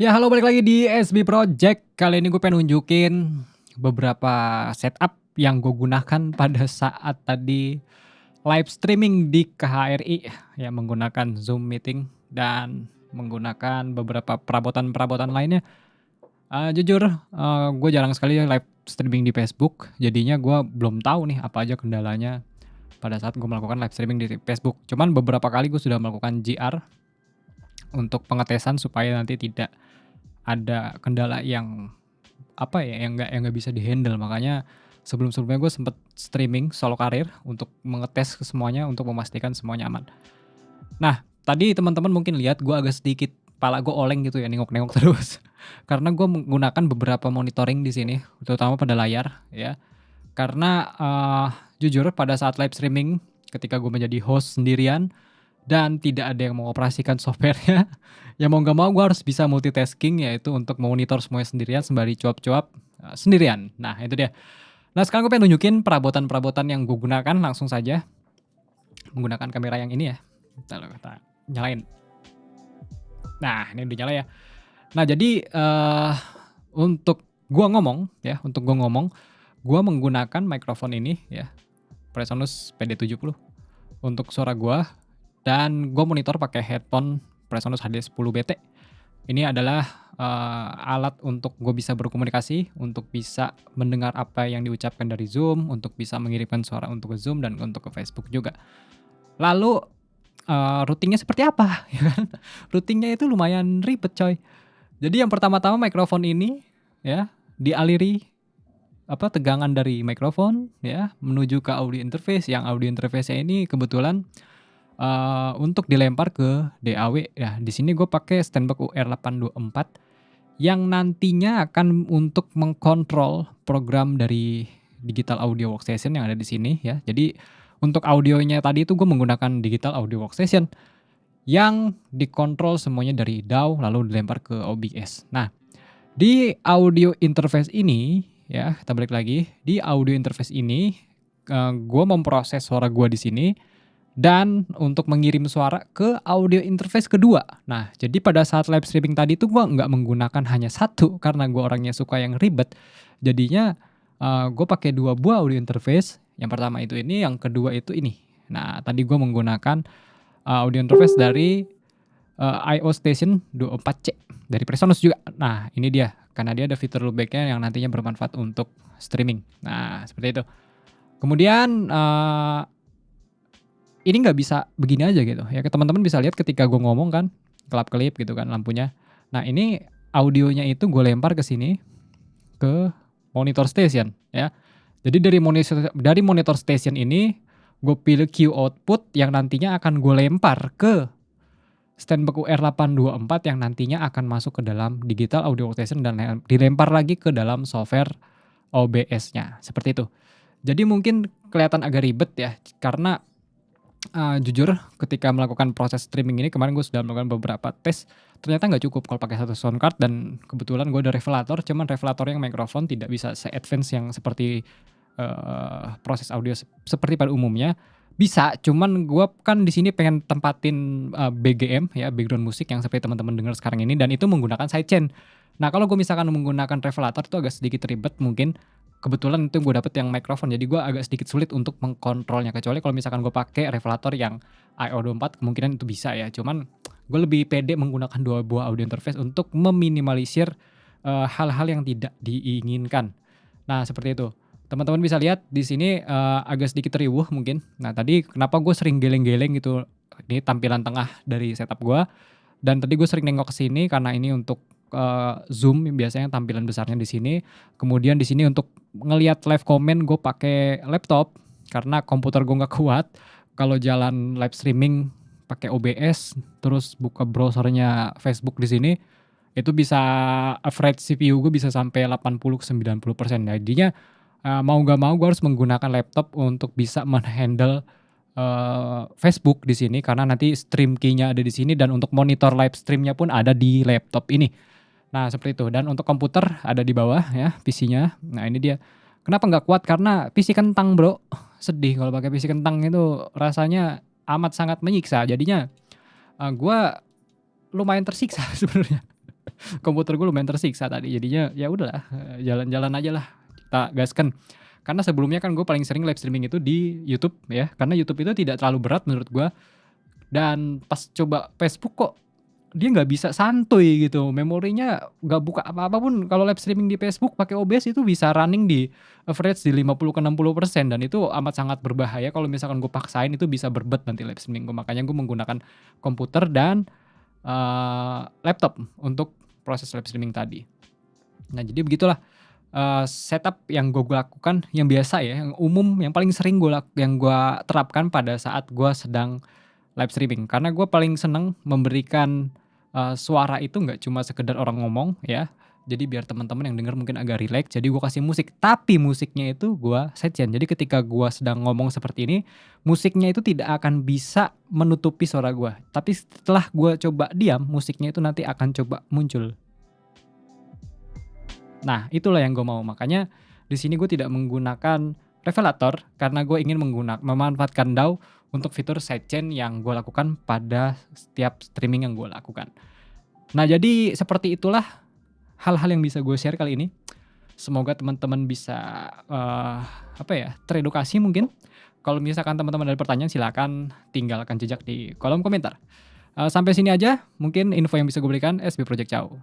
Ya halo balik lagi di SB Project. Kali ini gue pengen nunjukin beberapa setup yang gue gunakan pada saat tadi live streaming di KHRI ya menggunakan Zoom meeting dan menggunakan beberapa perabotan-perabotan lainnya. Jujur, gue jarang sekali live streaming di Facebook, jadinya gue belum tahu nih apa aja kendalanya pada saat gue melakukan live streaming di Facebook. Cuman beberapa kali gue sudah melakukan JR untuk pengetesan supaya nanti tidak ada kendala yang apa ya, yang nggak bisa di-handle. Makanya sebelum-sebelumnya gue sempet streaming solo karir untuk mengetes ke semuanya, untuk memastikan semuanya aman. Nah, tadi teman-teman mungkin lihat gue agak sedikit kepala gue oleng gitu ya, nengok-nengok terus. Karena gue menggunakan beberapa monitoring di sini, terutama pada layar ya. Karena, jujur pada saat live streaming ketika gue menjadi host sendirian dan tidak ada yang mengoperasikan software-nya, ya mau nggak mau gue harus bisa multitasking, yaitu untuk memonitor semuanya sendirian sembari cuap-cuap, sendirian. Nah itu dia. Nah sekarang gue pengen nunjukin perabotan-perabotan yang gue gunakan langsung saja, menggunakan kamera yang ini ya, kita nyalain. Nah ini udah nyala ya. Nah jadi, untuk gua ngomong ya, gua menggunakan mikrofon ini ya, Presonus PD70 untuk suara gua dan gua monitor pakai headphone Presonus HD10BT. Ini adalah, alat untuk gue bisa berkomunikasi, untuk bisa mendengar apa yang diucapkan dari Zoom, untuk bisa mengirimkan suara untuk ke Zoom dan untuk ke Facebook juga. Lalu, routing seperti apa ya kan? Routing itu lumayan ribet coy. Jadi yang pertama-tama mikrofon ini ya, dialiri tegangan dari mikrofon ya, menuju ke audio interface, yang audio interface-nya ini kebetulan untuk dilempar ke DAW ya. Di sini gue pakai Steinberg UR824 yang nantinya akan untuk mengkontrol program dari Digital Audio Workstation yang ada di sini ya. Jadi untuk audionya tadi itu gue menggunakan Digital Audio Workstation yang dikontrol semuanya dari DAW lalu dilempar ke OBS. Nah, di audio interface ini ya, kita balik lagi. Di audio interface ini, gue memproses suara gue di sini dan untuk mengirim suara ke audio interface kedua. Nah, jadi pada saat live streaming tadi tuh gue nggak menggunakan hanya satu karena gue orangnya suka yang ribet. Jadinya gue pakai 2 buah audio interface. Yang pertama itu ini, yang kedua itu ini. Nah, tadi gue menggunakan audio interface dari I/O Station 24C dari Presonus juga. Nah, ini dia karena dia ada fitur loopback-nya yang nantinya bermanfaat untuk streaming. Nah, seperti itu. Kemudian ini nggak bisa begini aja gitu ya, teman-teman bisa lihat ketika gue ngomong kan, kelap-kelip gitu kan lampunya. Nah ini audionya itu gue lempar ke sini, ke monitor station ya. Jadi dari monitor station ini, gue pilih Q output yang nantinya akan gue lempar ke Steinberg UR824 yang nantinya akan masuk ke dalam Digital Audio Workstation dan dilempar lagi ke dalam software OBS-nya, seperti itu. Jadi mungkin kelihatan agak ribet ya, karena jujur ketika melakukan proses streaming ini kemarin gue sudah melakukan beberapa tes, ternyata nggak cukup kalau pakai satu sound card dan kebetulan gue ada revelator, cuman revelator yang mikrofon tidak bisa se-advance yang seperti, proses audio seperti pada umumnya. Bisa, cuman gue kan di sini pengen tempatin, BGM ya, background musik yang seperti teman-teman dengar sekarang ini dan itu menggunakan sidechain. Nah kalau gue misalkan menggunakan revelator itu agak sedikit ribet mungkin. Kebetulan itu gue dapet yang mikrofon, jadi gue agak sedikit sulit untuk mengkontrolnya. Kecuali kalau misalkan gue pakai revelator yang IO24 kemungkinan itu bisa ya. Cuman gue lebih pede menggunakan 2 buah audio interface untuk meminimalisir, hal-hal yang tidak diinginkan. Nah seperti itu. Teman-teman bisa lihat di sini, agak sedikit riuh mungkin. Nah tadi kenapa gue sering geleng-geleng gitu, ini tampilan tengah dari setup gue. Dan tadi gue sering nengok ke sini karena ini untuk, Zoom biasanya tampilan besarnya di sini. Kemudian di sini untuk ngelihat live comment gue pakai laptop karena komputer gue nggak kuat kalau jalan live streaming pakai OBS terus buka browsernya Facebook di sini itu bisa average CPU gue bisa sampai 80-90%. Jadinya mau nggak mau gue harus menggunakan laptop untuk bisa menghandle Facebook di sini karena nanti stream key-nya ada di sini dan untuk monitor live stream-nya pun ada di laptop ini. Nah seperti itu dan untuk komputer ada di bawah ya PC-nya. Nah ini dia. Kenapa nggak kuat? Karena PC kentang bro. Sedih kalau pakai PC kentang itu rasanya amat sangat menyiksa. Jadinya gue lumayan tersiksa sebenarnya. komputer gue lumayan tersiksa tadi. Jadinya ya udahlah, jalan-jalan aja lah, kita gasken. Karena sebelumnya kan gue paling sering live streaming itu di YouTube ya, karena YouTube itu tidak terlalu berat menurut gue. Dan pas coba Facebook kok dia nggak bisa santuy gitu, memorinya nggak buka apa-apa pun. Kalau live streaming di Facebook pakai OBS itu bisa running di average di 50 ke 60% dan itu amat sangat berbahaya kalau misalkan gue paksain, itu bisa berbet nanti live streaming gue. Makanya gue menggunakan komputer dan, laptop untuk proses live streaming tadi. Nah jadi begitulah, setup yang gue lakukan, yang biasa ya, yang umum, yang paling sering yang gue terapkan pada saat gue sedang live streaming. Karena gue paling seneng memberikan, suara itu nggak cuma sekedar orang ngomong ya, jadi biar teman-teman yang denger mungkin agak rileks, jadi gue kasih musik. Tapi musiknya itu gue sidechain. Jadi ketika gue sedang ngomong seperti ini, musiknya itu tidak akan bisa menutupi suara gue. Tapi setelah gue coba diam, musiknya itu nanti akan coba muncul. Nah, itulah yang gue mau. Makanya di sini gue tidak menggunakan Revelator karena gue ingin memanfaatkan DAW untuk fitur sidechain yang gue lakukan pada setiap streaming yang gue lakukan. Nah, jadi seperti itulah hal-hal yang bisa gue share kali ini. Semoga teman-teman bisa, teredukasi mungkin. Kalau misalkan teman-teman ada pertanyaan silakan tinggalkan jejak di kolom komentar. Sampai sini aja mungkin info yang bisa gue berikan. SB Project, ciao.